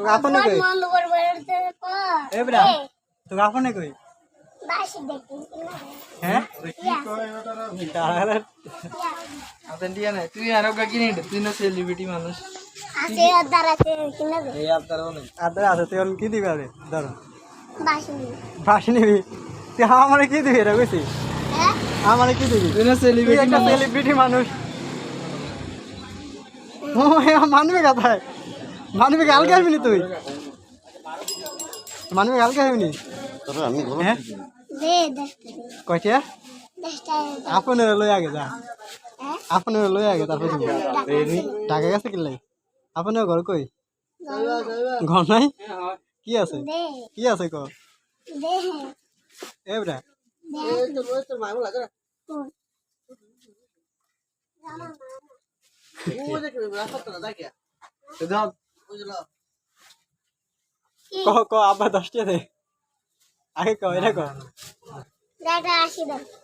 তোকে আপনে কই এ বেটা তোকে আপনে কই হ্যাঁ আছেন দিয়া নাই তুই আর ওকে কিনে দে তুই না সেলিব্রিটি মানুষ এই আদারও নেই আদর আছে তুই কি দিবি আরে ধর বাসি নিবি তুই আমারে কি দিবি রে কইছি আমারে কি দিবি তুই না তুই সেলিব্রিটি একটা সেলিব্রিটি মানুষ ও মানবে কথায় মানবে কালকে আসবি তুই মানবে কালকে আসবি হ্যাঁ কয়টা আপনে লই আগে যা আপনে লই আগে তারপর টাকা গেছে কিলাই আপনে ঘর কই ঘর নাই কি আছে কি আছে ক এ বেটা ক ক আবার 10 টা দে আগে ক এটা ক দাদা আসি দাও